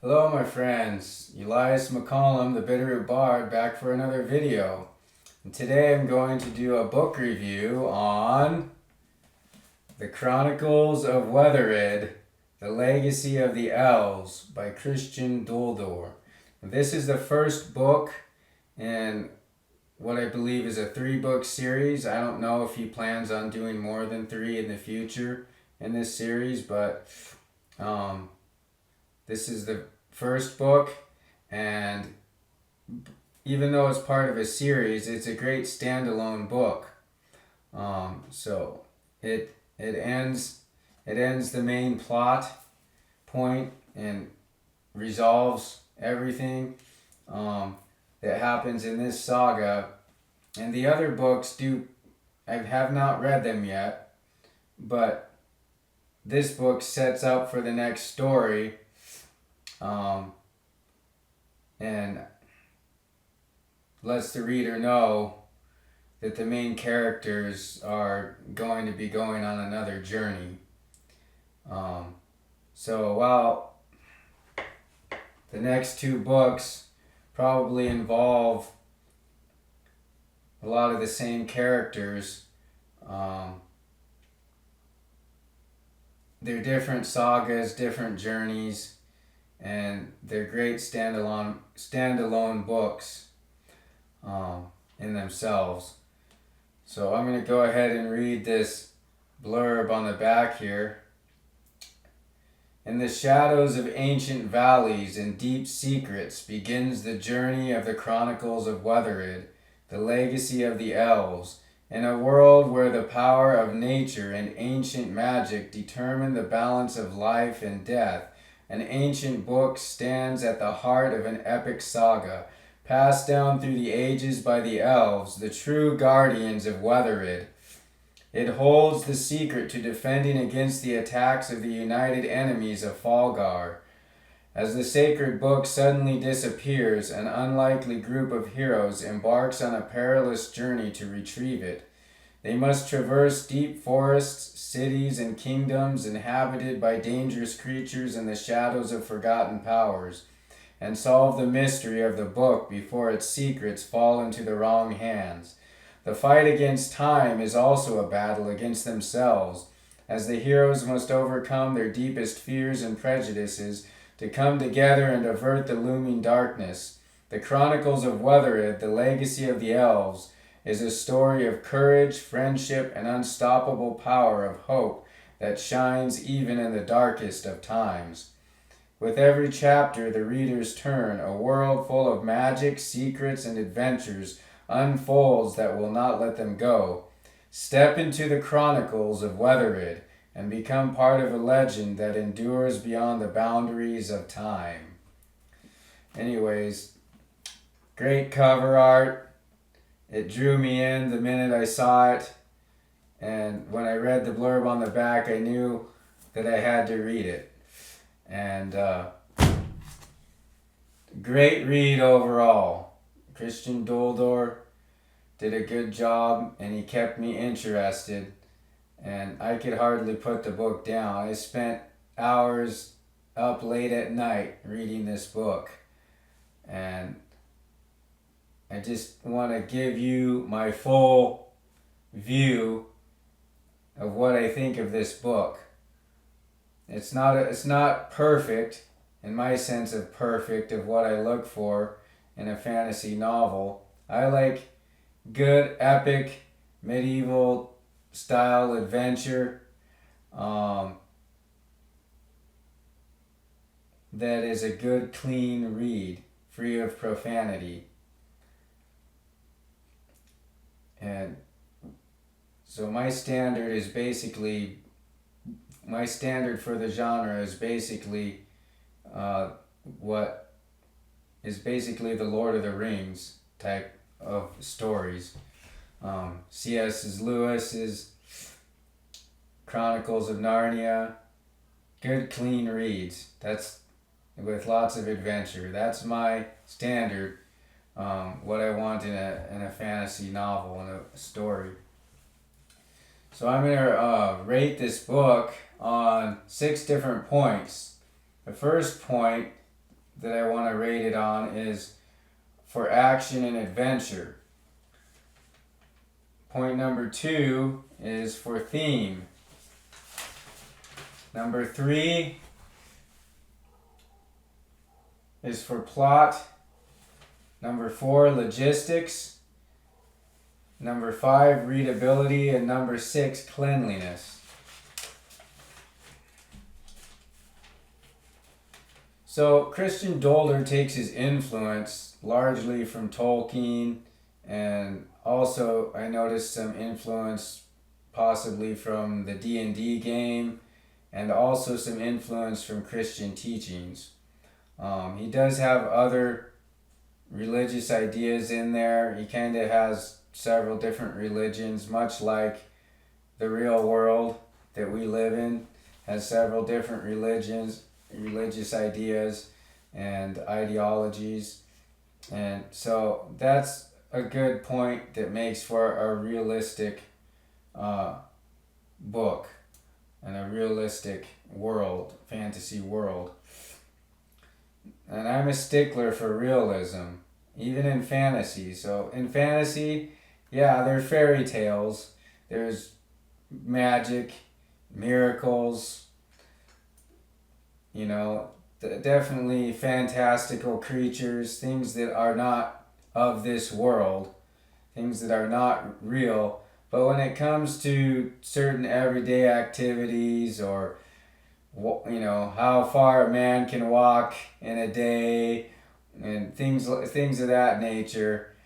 Hello my friends, Elias McCollum, the Bitterroot Bard, back for another video. And today I'm going to do a book review on the Chronicles of Wetherid, The Legacy of the Elves by Christian Dolder. This is the first book in what I believe is a 3-book series. I don't know if he plans on doing more than 3 in the future in this series, but this is the first book, and even though it's part of a series, it's a great standalone book. So it ends the main plot point and resolves everything that happens in this saga. And the other books I have not read them yet, but this book sets up for the next story. And lets the reader know that the main characters are going to be going on another journey. So while the next 2 books probably involve a lot of the same characters, they're different sagas, different journeys, and they're great standalone books in themselves. So I'm going to go ahead and read this blurb on the back here. In the shadows of ancient valleys and deep secrets begins the journey of the Chronicles of Wetherid, the legacy of the elves, in a world where the power of nature and ancient magic determine the balance of life and death. An ancient book stands at the heart of an epic saga, passed down through the ages by the elves, the true guardians of Wetherid. It holds the secret to defending against the attacks of the united enemies of Falgar. As the sacred book suddenly disappears, an unlikely group of heroes embarks on a perilous journey to retrieve it. They must traverse deep forests, cities, and kingdoms inhabited by dangerous creatures and the shadows of forgotten powers, and solve the mystery of the book before its secrets fall into the wrong hands. The fight against time is also a battle against themselves, as the heroes must overcome their deepest fears and prejudices to come together and avert the looming darkness. The Chronicles of Wetherid, the legacy of the elves, is a story of courage, friendship, and unstoppable power of hope that shines even in the darkest of times. With every chapter, the reader's turn, a world full of magic, secrets, and adventures unfolds that will not let them go. Step into the Chronicles of Wetherid and become part of a legend that endures beyond the boundaries of time. Anyways, great cover art. It drew me in the minute I saw it, and when I read the blurb on the back, I knew that I had to read it. And great read overall. Christian Dolder did a good job, and he kept me interested, and I could hardly put the book down. I spent hours up late at night reading this book, and I just want to give you my full view of what I think of this book. It's not perfect in my sense of perfect of what I look for in a fantasy novel. I like good epic medieval style adventure that is a good clean read, free of profanity. And so my standard for the genre is basically what is basically the Lord of the Rings type of stories. C.S. Lewis's Chronicles of Narnia, good clean reads. That's with lots of adventure. That's my standard. What I want in a fantasy novel and a story. So I'm going to rate this book on 6 different points. The first point that I want to rate it on is for action and adventure. Point number 2 is for theme. Number 3 is for plot. Number 4, logistics. Number 5, readability. And number 6, cleanliness. So Christian Dolder takes his influence largely from Tolkien, and also I noticed some influence possibly from the D&D game, and also some influence from Christian teachings. He does have other religious ideas in there. He kind of has several different religions, much like the real world that we live in has several different religious ideas and ideologies. And so that's a good point that makes for a realistic book and a realistic world, fantasy world. And I'm a stickler for realism, even in fantasy. So in fantasy, yeah, there are fairy tales, there's magic, miracles, definitely fantastical creatures, things that are not of this world, things that are not real. But when it comes to certain everyday activities, or how far a man can walk in a day, and things of that nature,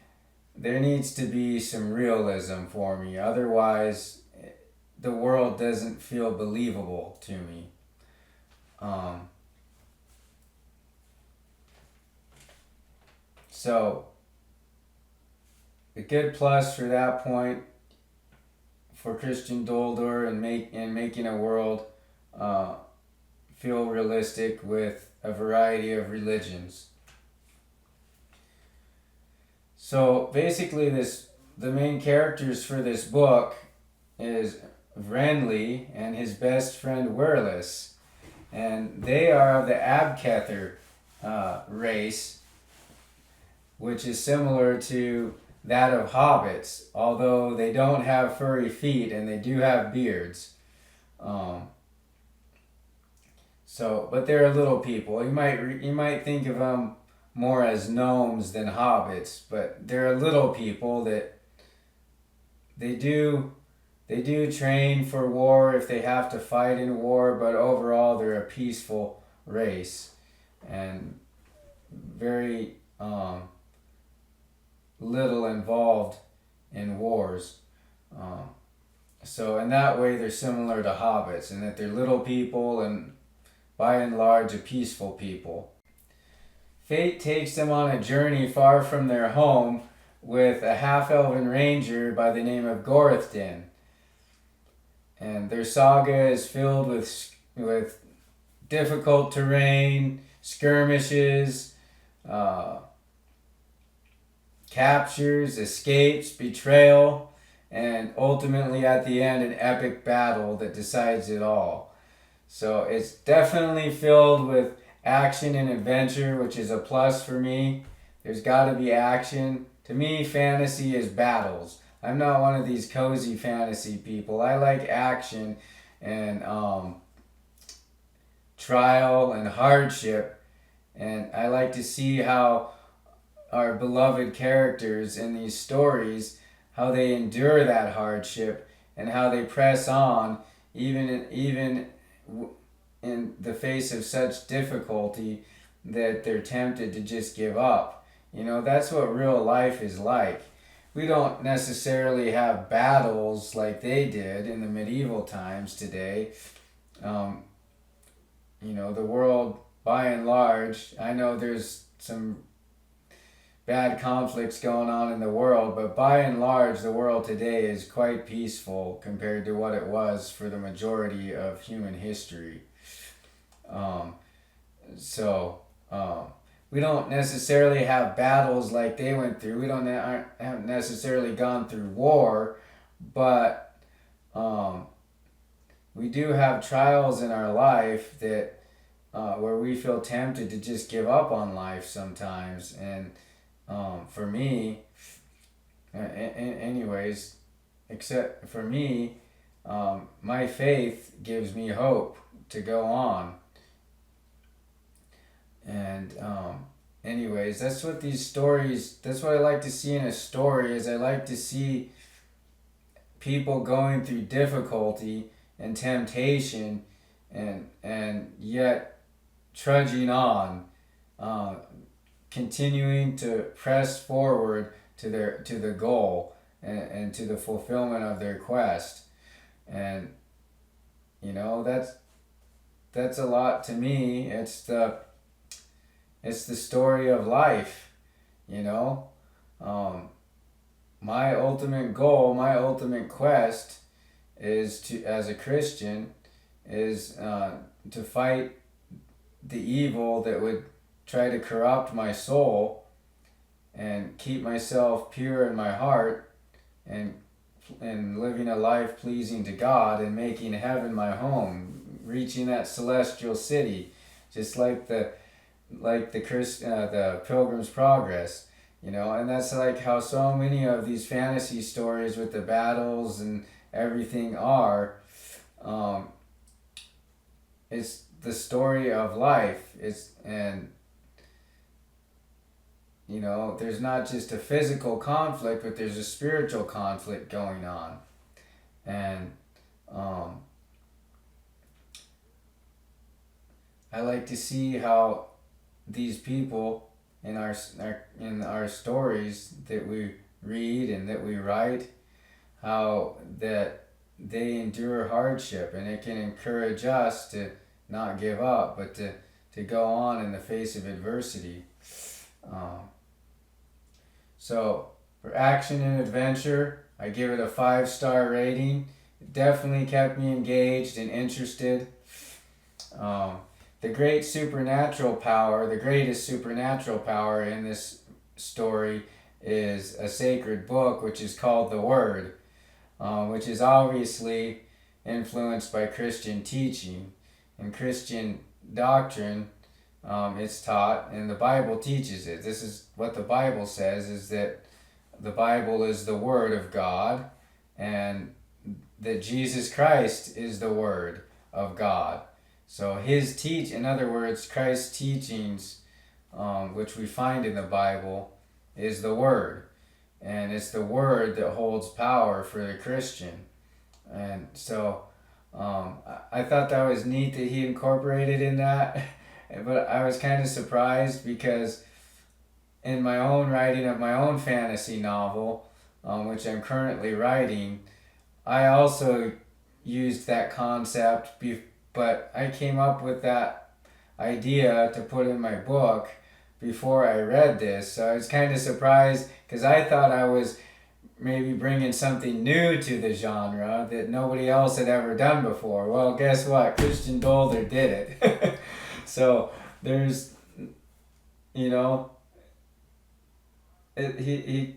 there needs to be some realism for me. Otherwise, the world doesn't feel believable to me. So a good plus for that point for Christian Dolder and making a world feel realistic with a variety of religions. So basically the main characters for this book is Renly and his best friend Wireless. And they are of the Abkether race, which is similar to that of hobbits, although they don't have furry feet and they do have beards. But they're little people. You might think of them more as gnomes than hobbits, but they're little people that they do train for war if they have to fight in war, but overall they're a peaceful race and very little involved in wars. So in that way they're similar to hobbits in that they're little people and by and large a peaceful people. Fate takes them on a journey far from their home with a half-elven ranger by the name of Gorithden. And their saga is filled with difficult terrain, skirmishes, captures, escapes, betrayal, and ultimately at the end an epic battle that decides it all. So it's definitely filled with action and adventure, which is a plus for me. There's got to be action. To me, fantasy is battles. I'm not one of these cozy fantasy people. I like action and trial and hardship. And I like to see how our beloved characters in these stories, how they endure that hardship and how they press on even in the face of such difficulty that they're tempted to just give up. That's what real life is like. We don't necessarily have battles like they did in the medieval times today. The world, by and large, I know there's some bad conflicts going on in the world, but by and large, the world today is quite peaceful compared to what it was for the majority of human history. We don't necessarily have battles like they went through. We haven't necessarily gone through war, but we do have trials in our life that where we feel tempted to just give up on life sometimes. And for me, anyways, except for me, my faith gives me hope to go on. And anyways, that's what these stories, that's what I like to see in a story, is I like to see people going through difficulty and temptation, and yet trudging on, continuing to press forward to the goal, and to the fulfillment of their quest. And that's a lot to me. It's the story of life, you know. My ultimate goal, my ultimate quest, is to, as a Christian, is to fight the evil that would try to corrupt my soul, and keep myself pure in my heart, and living a life pleasing to God, and making heaven my home, reaching that celestial city, just like the Pilgrim's Progress, and that's like how so many of these fantasy stories with the battles and everything are. It's the story of life. There's not just a physical conflict, but there's a spiritual conflict going on, and I like to see how these people in our stories that we read and that we write, how that they endure hardship, and it can encourage us to not give up, but to go on in the face of adversity. So for action and adventure, I give it a 5-star rating. It definitely kept me engaged and interested. The greatest supernatural power in this story is a sacred book, which is called the Word, which is obviously influenced by Christian teaching and Christian doctrine. It's taught, and the Bible teaches it. This is what the Bible says, is that the Bible is the Word of God, and that Jesus Christ is the Word of God. So in other words, Christ's teachings, which we find in the Bible, is the Word. And it's the Word that holds power for the Christian. And so I thought that was neat that he incorporated in that. But I was kind of surprised, because in my own writing of my own fantasy novel, which I'm currently writing, I also used that concept, but I came up with that idea to put in my book before I read this. So I was kind of surprised, because I thought I was maybe bringing something new to the genre that nobody else had ever done before. Well, guess what? Christian Dolder did it. So there's, he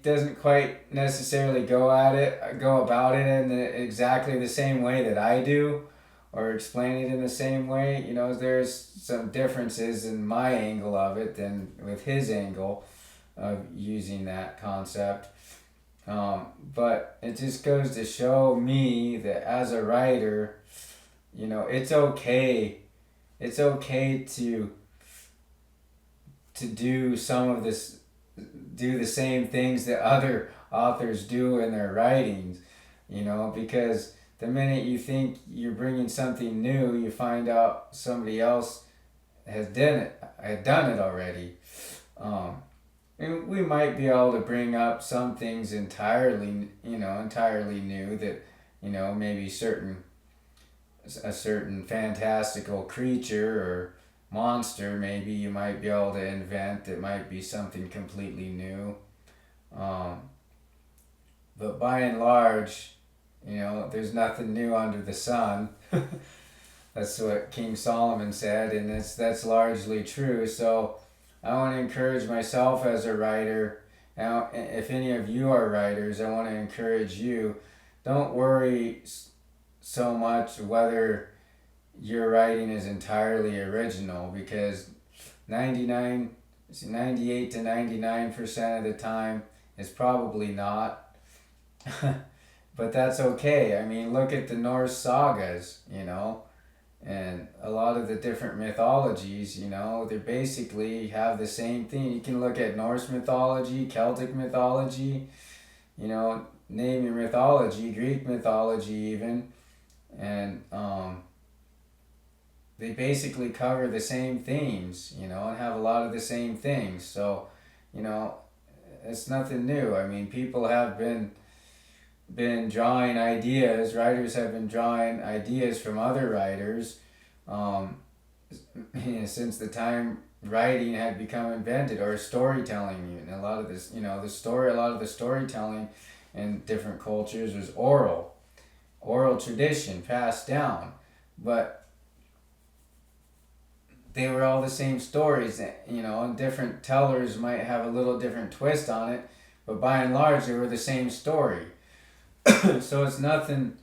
doesn't quite necessarily go about it in exactly the same way that I do, or explain it in the same way. There's some differences in my angle of it than with his angle of using that concept. But it just goes to show me that as a writer, it's okay. It's okay to do do the same things that other authors do in their writings, because the minute you think you're bringing something new, you find out somebody else had done it already. And we might be able to bring up some things entirely new that, maybe a certain fantastical creature or monster maybe you might be able to invent that might be something completely new. But by and large, there's nothing new under the sun. That's what King Solomon said, and that's largely true. So I want to encourage myself as a writer. Now, if any of you are writers, I want to encourage you, don't worry so much whether your writing is entirely original, because 98 to 99% of the time it's probably not. But that's okay. I mean, look at the Norse sagas, and a lot of the different mythologies, they basically have the same thing. You can look at Norse mythology, Celtic mythology, name your mythology, Greek mythology even, and they basically cover the same themes, and have a lot of the same things. So, it's nothing new. I mean, people have been drawing ideas. Writers have been drawing ideas from other writers, since the time writing had become invented, or storytelling. And a lot of this, a lot of the storytelling in different cultures was oral tradition passed down, but they were all the same stories, and different tellers might have a little different twist on it, but by and large they were the same story. So it's nothing,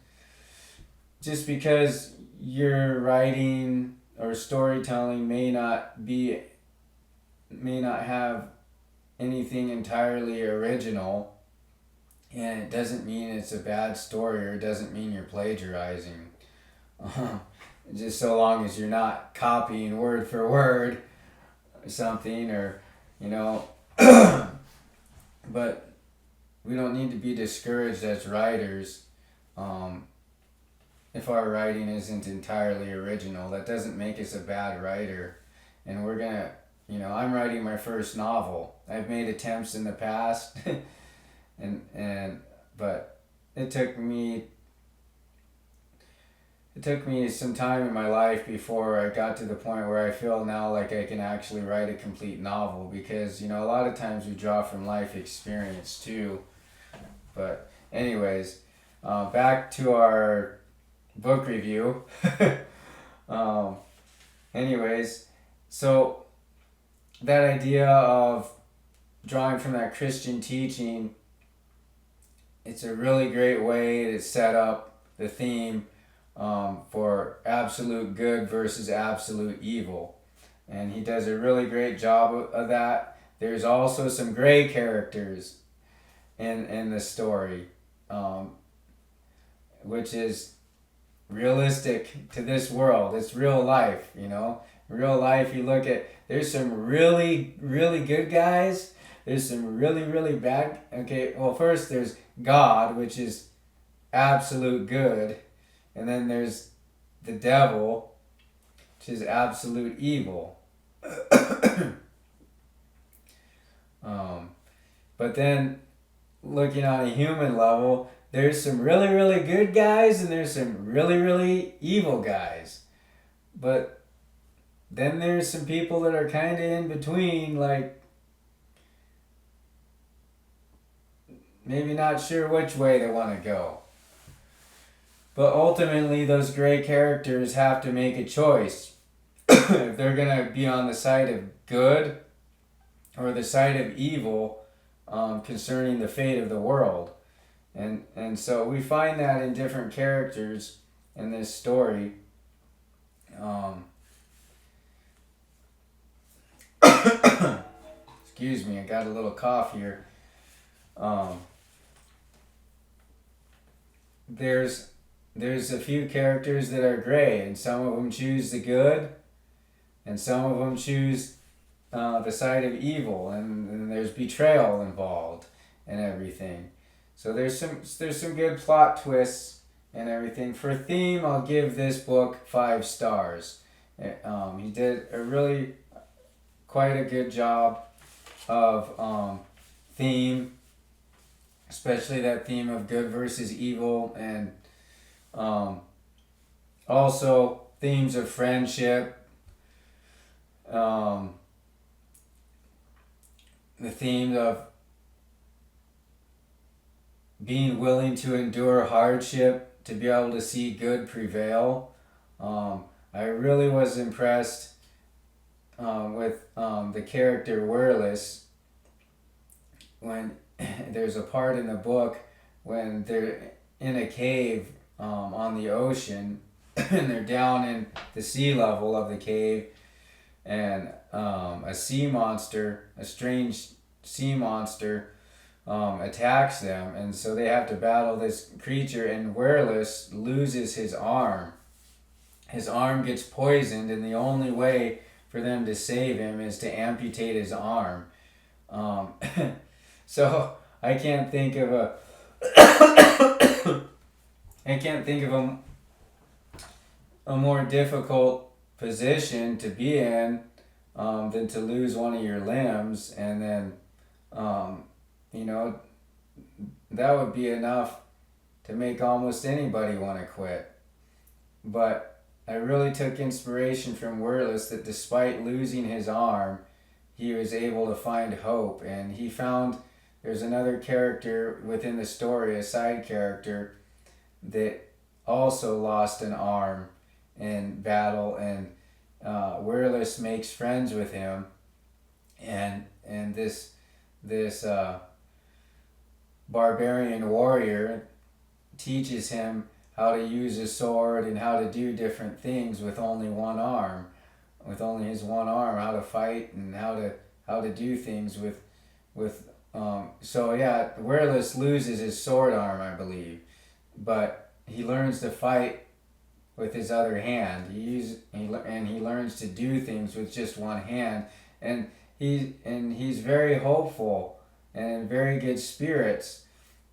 just because your writing or storytelling may not have anything entirely original, and it doesn't mean it's a bad story, or it doesn't mean you're plagiarizing. Just so long as you're not copying word for word or something, or but we don't need to be discouraged as writers, if our writing isn't entirely original. That doesn't make us a bad writer. And we're gonna, I'm writing my first novel. I've made attempts in the past, but it took me some time in my life before I got to the point where I feel now like I can actually write a complete novel, because a lot of times we draw from life experience too. But anyways, back to our book review. Anyways, so that idea of drawing from that Christian teaching, it's a really great way to set up the theme, for absolute good versus absolute evil. And he does a really great job of that. There's also some gray characters in the story, which is realistic to this world. It's real life, Real life, you look at, there's some really, really good guys. There's some really, really bad. Okay, well, first there's God, which is absolute good. And then there's the devil, which is absolute evil. But then, looking on a human level, there's some really, really good guys, and there's some really, really evil guys. But then there's some people that are kind of in between, like maybe not sure which way they want to go. But ultimately, those gray characters have to make a choice. If they're going to be on the side of good or the side of evil, concerning the fate of the world. And so we find that in different characters in this story. Excuse me, I got a little cough here. There's a few characters that are gray, and some of them choose the good, and some of them choose the side of evil, and there's betrayal involved and everything. So there's some good plot twists and everything. For theme, I'll give this book 5 stars. He did quite a good job of theme, especially that theme of good versus evil, and also themes of friendship, the theme of being willing to endure hardship to be able to see good prevail. I really was impressed with the character Wireless, when there's a part in the book when they're in a cave on the ocean, and they're down in the sea level of the cave, and a sea monster, a strange sea monster, attacks them, and so they have to battle this creature, and Wereless loses his arm. His arm gets poisoned, and the only way for them to save him is to amputate his arm. Um, so I can't think of a I can't think of a more difficult position to be in, than to lose one of your limbs, and then you know, that would be enough to make almost anybody want to quit. But I really took inspiration from Wereless that despite losing his arm, he was able to find hope, and he found there's another character within the story, a side character, that also lost an arm in battle, and Wereless makes friends with him, and this barbarian warrior teaches him how to use a sword and how to do different things with only one arm, his one arm, how to fight and how to do things with so yeah, Wereless loses his sword arm, I believe, but he learns to fight with his other hand. He learns to do things with just one hand, and he's very hopeful and in very good spirits,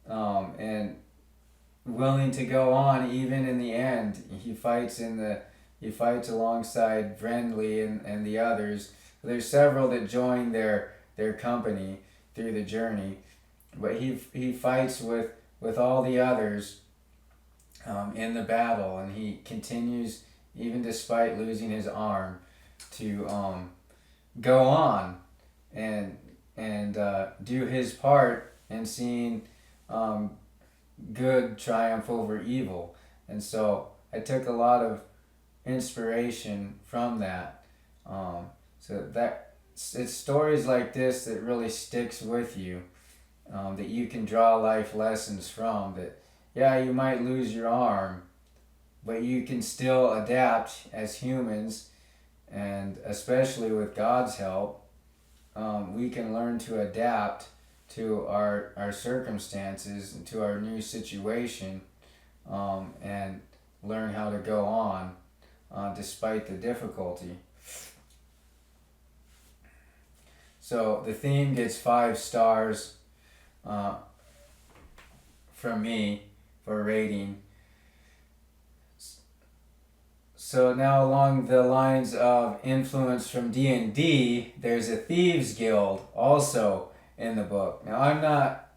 and willing to go on even in the end. He fights alongside Friendly and the others. There's several that join their company through the journey, but he fights with all the others in the battle, and he continues even despite losing his arm to go on and do his part in seeing good triumph over evil. And so I took a lot of inspiration from that. So that it's stories like this that really sticks with you, that you can draw life lessons from. That yeah, you might lose your arm, but you can still adapt as humans, and especially with God's help, we can learn to adapt to our circumstances and to our new situation, and learn how to go on despite the difficulty. So the theme gets 5 stars from me for rating. So now along the lines of influence from D&D, there's a Thieves Guild also in the book. Now I'm not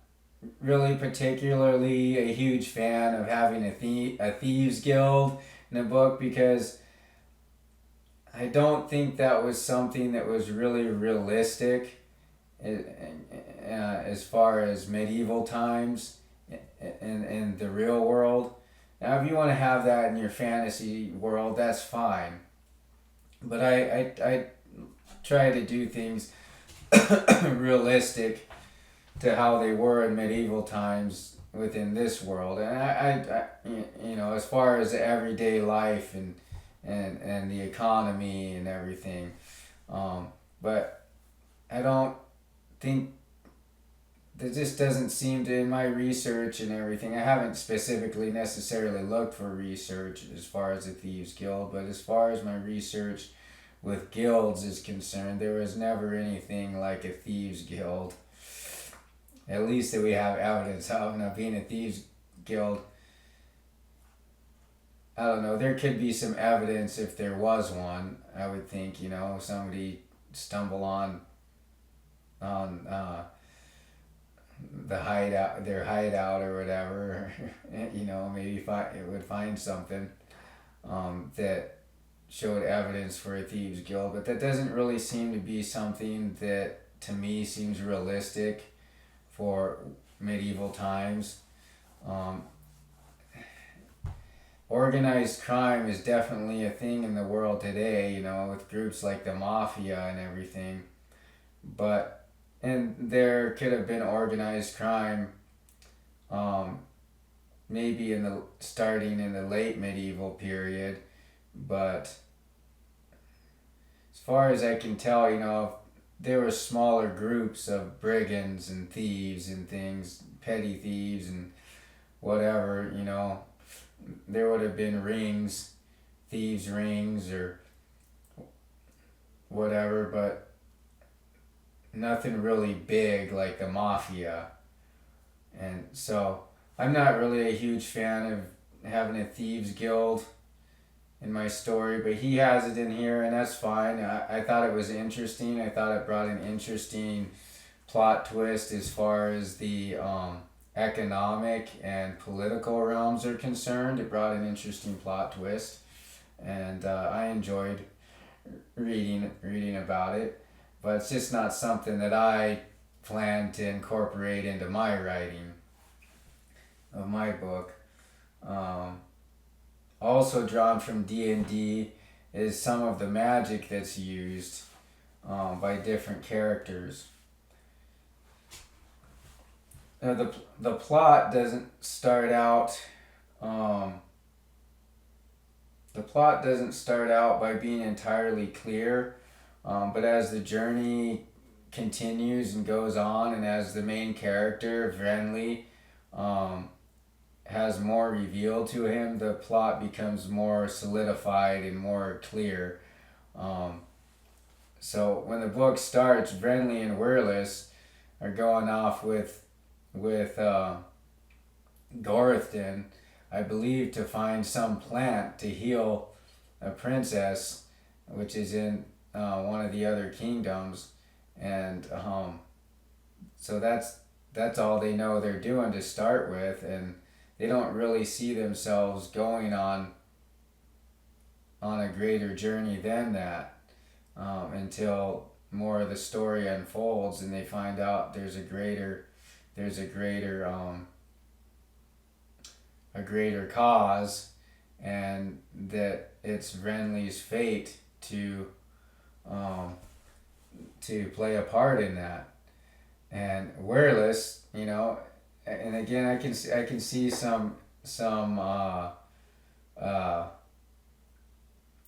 really particularly a huge fan of having a Thieves Guild in a book, because I don't think that was something that was really realistic as far as medieval times in the real world. Now, if you want to have that in your fantasy world, that's fine. But I try to do things realistic to how they were in medieval times within this world. And I as far as everyday life and the economy and everything. But I don't think, there just doesn't seem to, in my research and everything, I haven't specifically necessarily looked for research as far as the Thieves Guild, but as far as my research with guilds is concerned, there was never anything like a Thieves Guild, at least that we have evidence of. Now, being a Thieves Guild, I don't know, there could be some evidence if there was one. I would think, somebody stumble on their hideout or whatever, maybe it would find something that showed evidence for a Thieves Guild, but that doesn't really seem to be something that to me seems realistic for medieval times. Organized crime is definitely a thing in the world today, with groups like the Mafia and everything, and there could have been organized crime, maybe starting in the late medieval period, but as far as I can tell, there were smaller groups of brigands and thieves and things, petty thieves and whatever, there would have been rings, thieves' rings or whatever, but nothing really big like the mafia. And so I'm not really a huge fan of having a thieves guild in my story, but he has it in here, and that's fine. I thought it was interesting. I thought it brought an interesting plot twist as far as the economic and political realms are concerned. It brought an interesting plot twist, and I enjoyed reading about it, but it's just not something that I plan to incorporate into my writing of my book. Also drawn from D&D is some of the magic that's used by different characters. Now the plot doesn't start out. The plot doesn't start out by being entirely clear, but as the journey continues and goes on, and as the main character Vrenly has more revealed to him, the plot becomes more solidified and more clear. So when the book starts, Vrenly and Wirlis are going off with Gorithden, I believe, to find some plant to heal a princess, which is in one of the other kingdoms, and so that's all they know they're doing to start with, and they don't really see themselves going on a greater journey than that until more of the story unfolds and they find out there's a greater cause, and that it's Renly's fate to play a part in that. And Wirlis, and again, I can see some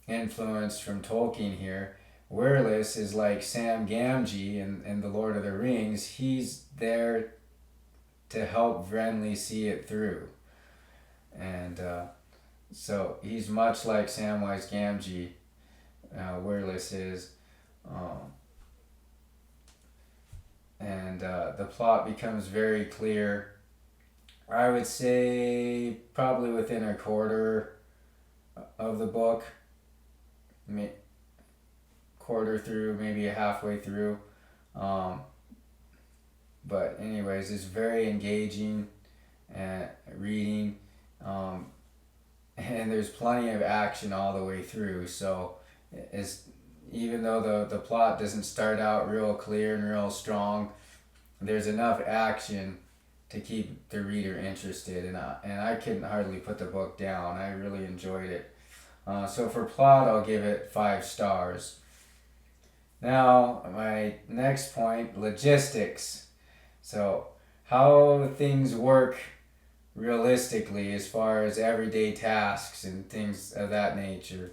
influence from Tolkien here. Wirlis is like Sam Gamgee in The Lord of the Rings. He's there to help Vrenly see it through, and so he's much like Samwise Gamgee. Wirlis is, and the plot becomes very clear. I would say probably within a quarter of the book, quarter through, maybe halfway through. But anyways, it's very engaging reading, and there's plenty of action all the way through. So even though the plot doesn't start out real clear and real strong, there's enough action to keep the reader interested, and I couldn't hardly put the book down. I really enjoyed it. So for plot, I'll give it 5 stars. Now, my next point, logistics. So how things work realistically as far as everyday tasks and things of that nature.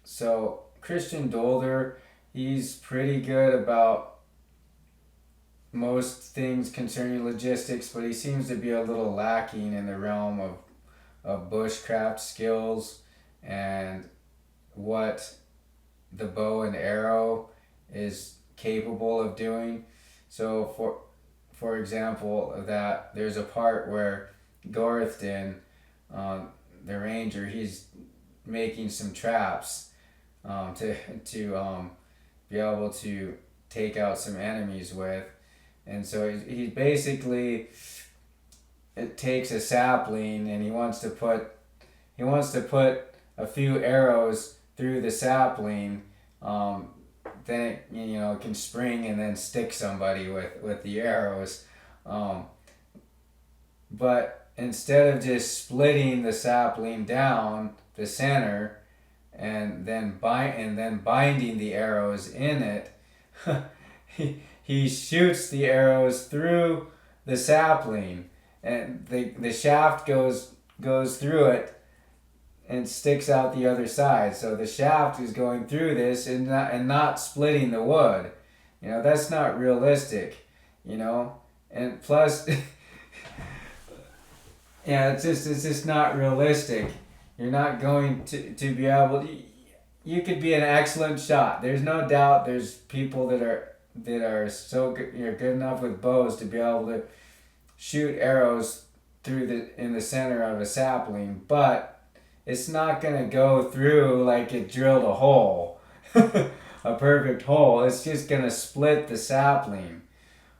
So Christian Dolder, he's pretty good about most things concerning logistics, but he seems to be a little lacking in the realm of bushcraft skills and what the bow and arrow is capable of doing. So for example, that there's a part where Gorithden, the ranger, he's making some traps to be able to take out some enemies with. And so he basically, it takes a sapling and he wants to put a few arrows through the sapling, then it can spring and then stick somebody with the arrows. But instead of just splitting the sapling down the center and then binding the arrows in it, he shoots the arrows through the sapling, and the shaft goes through it and sticks out the other side. So the shaft is going through this and not splitting the wood. That's not realistic. And plus, yeah, it's just not realistic. You're not going to be able to. You could be an excellent shot. There's no doubt. There's people that are so good, good enough with bows to be able to shoot arrows in the center of a sapling, but it's not gonna go through like it drilled a hole, a perfect hole. It's just gonna split the sapling.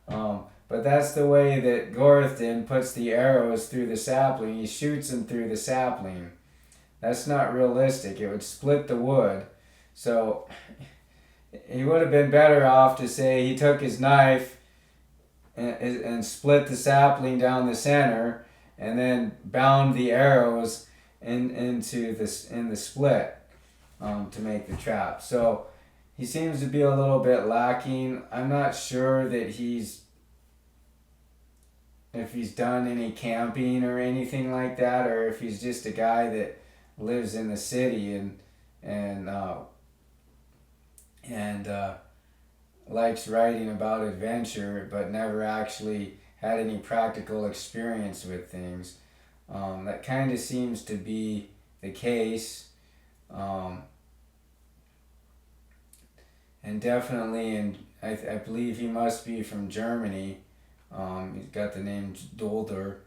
But that's the way that Gorthon puts the arrows through the sapling. He shoots them through the sapling. That's not realistic. It would split the wood. So he would have been better off to say he took his knife and split the sapling down the center and then bound the arrows in the split to make the trap. So he seems to be a little bit lacking. I'm not sure that if he's done any camping or anything like that, or if he's just a guy that lives in the city and likes writing about adventure, but never actually had any practical experience with things. That kind of seems to be the case. And definitely, I believe he must be from Germany. He's got the name Dolder.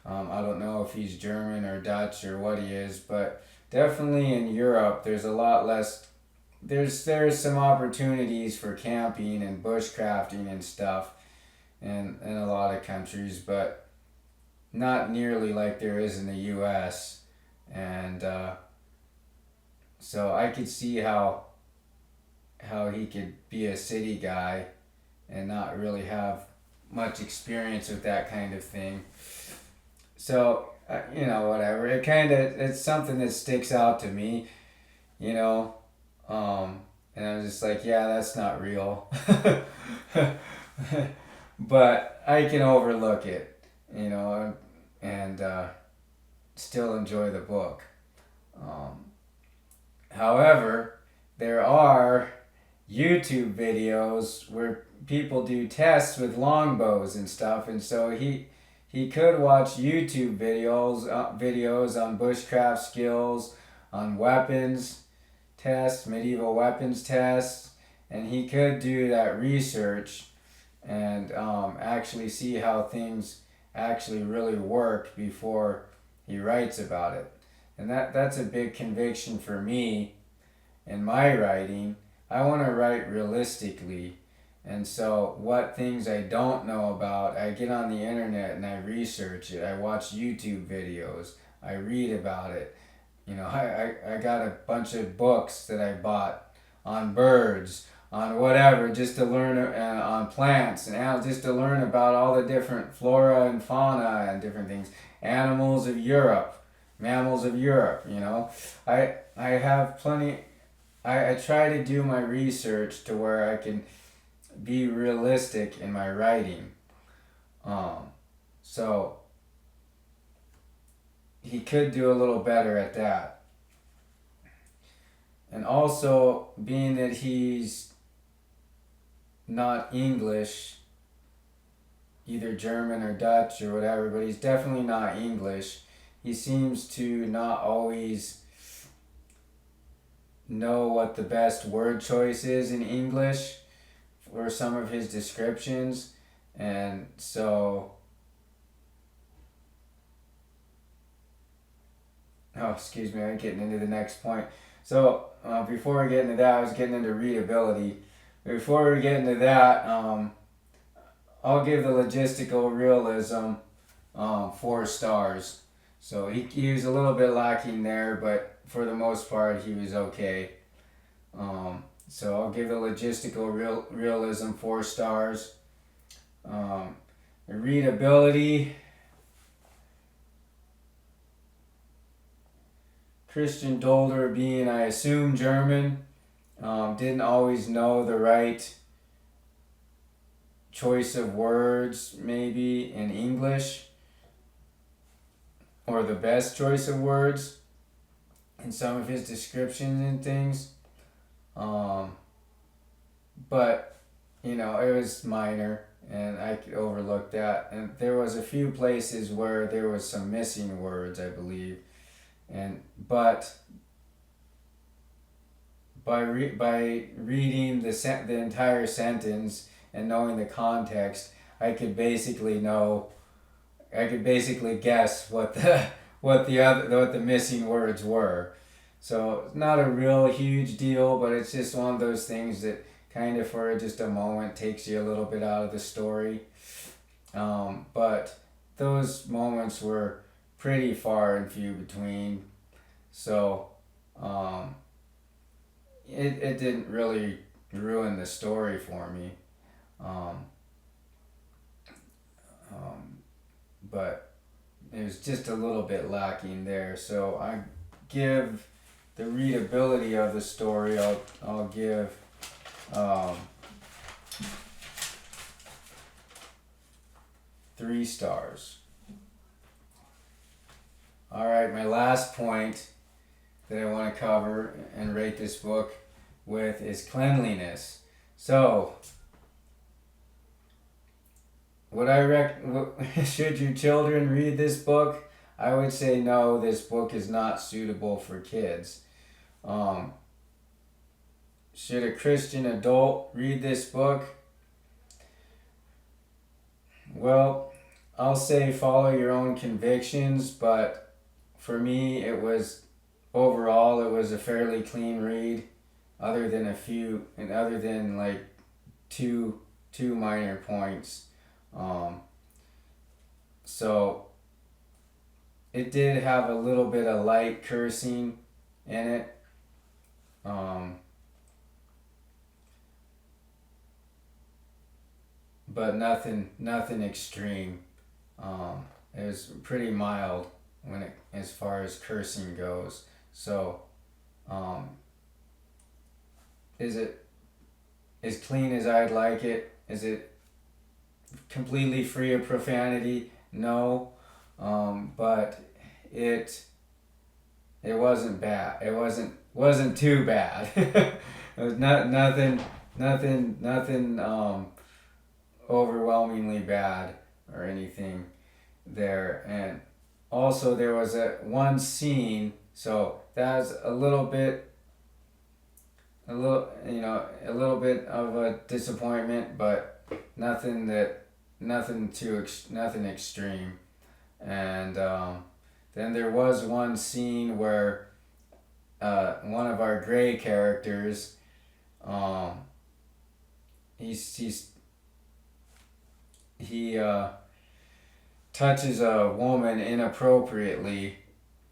I don't know if he's German or Dutch or what he is, but definitely in Europe there's a lot less. There's some opportunities for camping and bushcrafting and stuff in a lot of countries, but not nearly like there is in the U.S. And so I could see how he could be a city guy and not really have much experience with that kind of thing. So whatever. It's something that sticks out to me, and I'm just like, yeah, that's not real. But I can overlook it, and still enjoy the book. However, there are YouTube videos where people do tests with longbows and stuff, and so he could watch YouTube videos on bushcraft skills, on weapons tests, medieval weapons tests, and he could do that research and actually see how things actually really work before he writes about it. And that's a big conviction for me in my writing. I want to write realistically. And so what things I don't know about, I get on the internet and I research it. I watch YouTube videos. I read about it. I got a bunch of books that I bought on birds, on whatever, just to learn on plants and just to learn about all the different flora and fauna and different things. Animals of Europe, mammals of Europe, I have plenty. I try to do my research to where I can be realistic in my writing. So he could do a little better at that. And also, being that he's not English, either German or Dutch or whatever, but he's definitely not English. He seems to not always know what the best word choice is in English for some of his descriptions, and so excuse me, I'm getting into the next point. So before we get into that, I was getting into readability. Before we get into that, I'll give the logistical realism 4 stars. So he was a little bit lacking there, but for the most part he was okay. So I'll give the logistical realism 4 stars. The readability, Christian Dolder, being, I assume, German, didn't always know the right choice of words maybe in English. or the best choice of words in some of his descriptions and things. But it was minor, and I could overlook that. And there was a few places where there was some missing words, I believe. But by reading the entire sentence and knowing the context, I could basically guess what the missing words were. So it's not a real huge deal, but it's just one of those things that kind of for just a moment takes you a little bit out of the story. But those moments were pretty far and few between. So it didn't really ruin the story for me. But it was just a little bit lacking there. So I give the readability of the story, I'll give 3 stars. Alright, my last point that I want to cover and rate this book with is cleanliness. So, should your children read this book? I would say no, this book is not suitable for kids. Should a Christian adult read this book? Well, I'll say follow your own convictions, but for me overall it was a fairly clean read, other than like two minor points. So it did have a little bit of light cursing in it. But nothing extreme. It was pretty mild as far as cursing goes. So, is it as clean as I'd like it? Is it completely free of profanity? No, but it wasn't bad. It wasn't too bad. It was nothing overwhelmingly bad or anything there. And also there was one scene, so that's a little bit of a disappointment, but nothing extreme. And then there was one scene where one of our gray characters, he touches a woman inappropriately,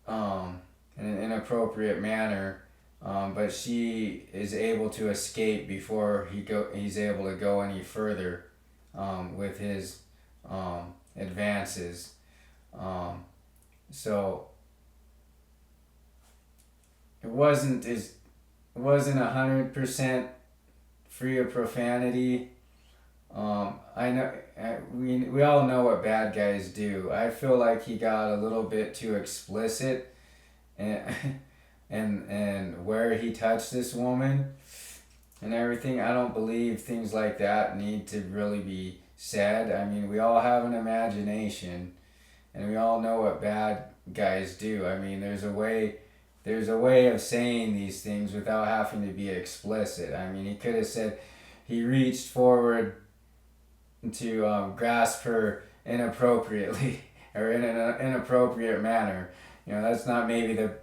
in an inappropriate manner, but she is able to escape before he's able to go any further with his advances. So it wasn't 100% free of profanity. I know we all know what bad guys do. I feel like he got a little bit too explicit, and where he touched this woman and everything. I don't believe things like that need to really be said. I mean, we all have an imagination, and we all know what bad guys do. I mean, there's a way of saying these things without having to be explicit. I mean, he could have said he reached forward to grasp her inappropriately or in an inappropriate manner. That's not maybe the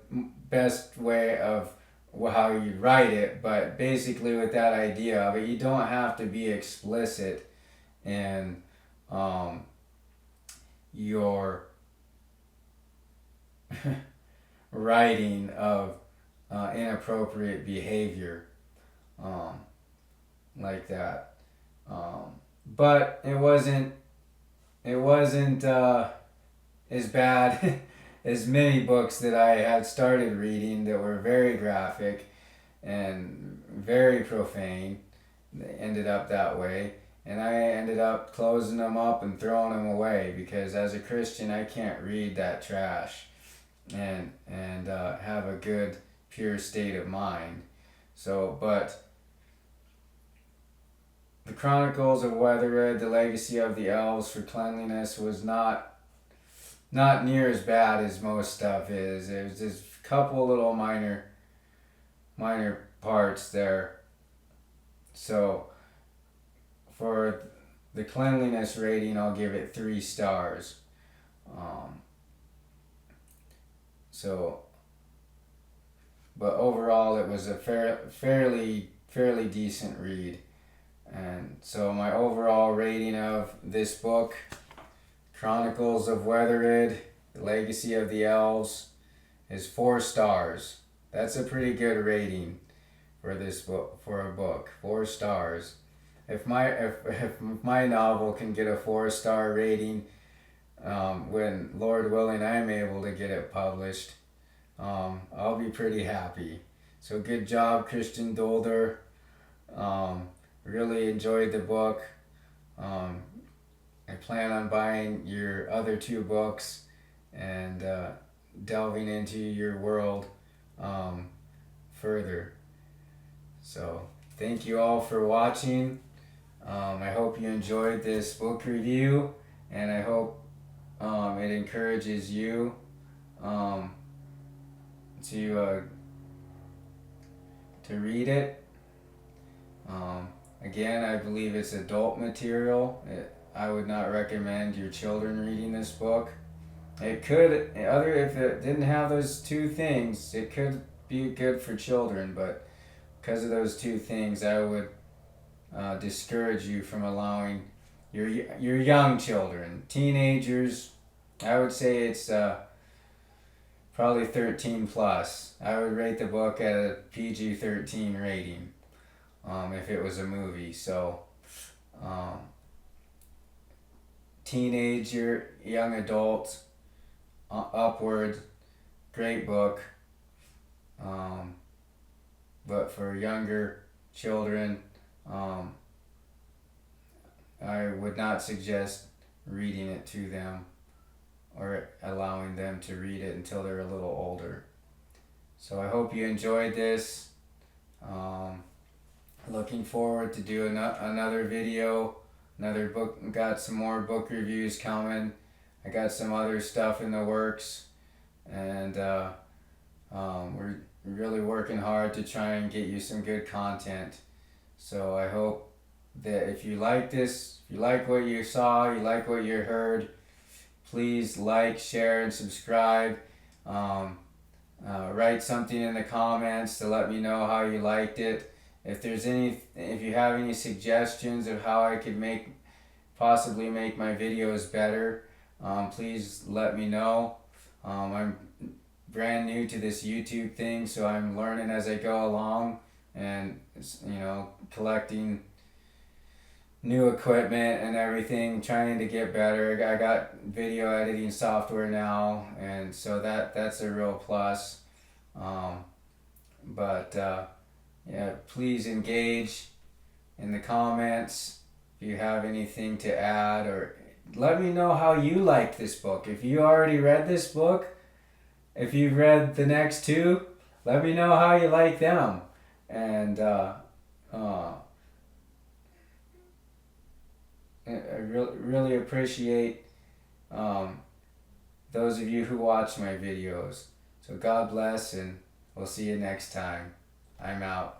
best way of how you write it, but basically with that idea of it, you don't have to be explicit in your writing of inappropriate behavior like that. But it wasn't as bad as many books that I had started reading that were very graphic and very profane. They ended up that way. and I ended up closing them up and throwing them away, because as a Christian I can't read that trash and have a good pure state of mind. So, but the Chronicles of Wetherid, the Legacy of the Elves for Cleanliness, was not near as bad as most stuff is. It was just a couple little minor parts there. So for the cleanliness rating, I'll give it 3 stars. But overall, it was a fairly decent read. And so my overall rating of this book, Chronicles of Wetherid, The Legacy of the Elves, is 4 stars. That's a pretty good rating for this book, for a book. 4 stars. If my novel can get a 4-star rating, when Lord willing I'm able to get it published, I'll be pretty happy. So good job, Christian Dolder. Really enjoyed the book. I plan on buying your other 2 books and delving into your world further. So thank you all for watching. I hope you enjoyed this book review, and I hope it encourages you to read it. Again, I believe it's adult material. I would not recommend your children reading this book. It could, if it didn't have those 2 things, it could be good for children, but because of those 2 things, I would discourage you from allowing your young children, teenagers. I would say it's probably 13 plus. I would rate the book at a PG-13 rating if it was a movie. So teenager, young adult, upward, great book. But for younger children, I would not suggest reading it to them or allowing them to read it until they're a little older. So I hope you enjoyed this. Looking forward to do another video, another book. Got some more book reviews coming. I got some other stuff in the works, and we're really working hard to try and get you some good content. So I hope that if you like this, if you like what you saw, you like what you heard, please like, share, and subscribe. Write something in the comments to let me know how you liked it. If you have any suggestions of how I could possibly make my videos better, please let me know. I'm brand new to this YouTube thing, so I'm learning as I go along, and collecting new equipment and everything, trying to get better. I got video editing software now, and so that's a real plus. Yeah, please engage in the comments if you have anything to add, or let me know how you liked this book. If you already read this book, if you've read the next 2, let me know how you like them. And I really appreciate those of you who watch my videos. So God bless, and we'll see you next time. I'm out.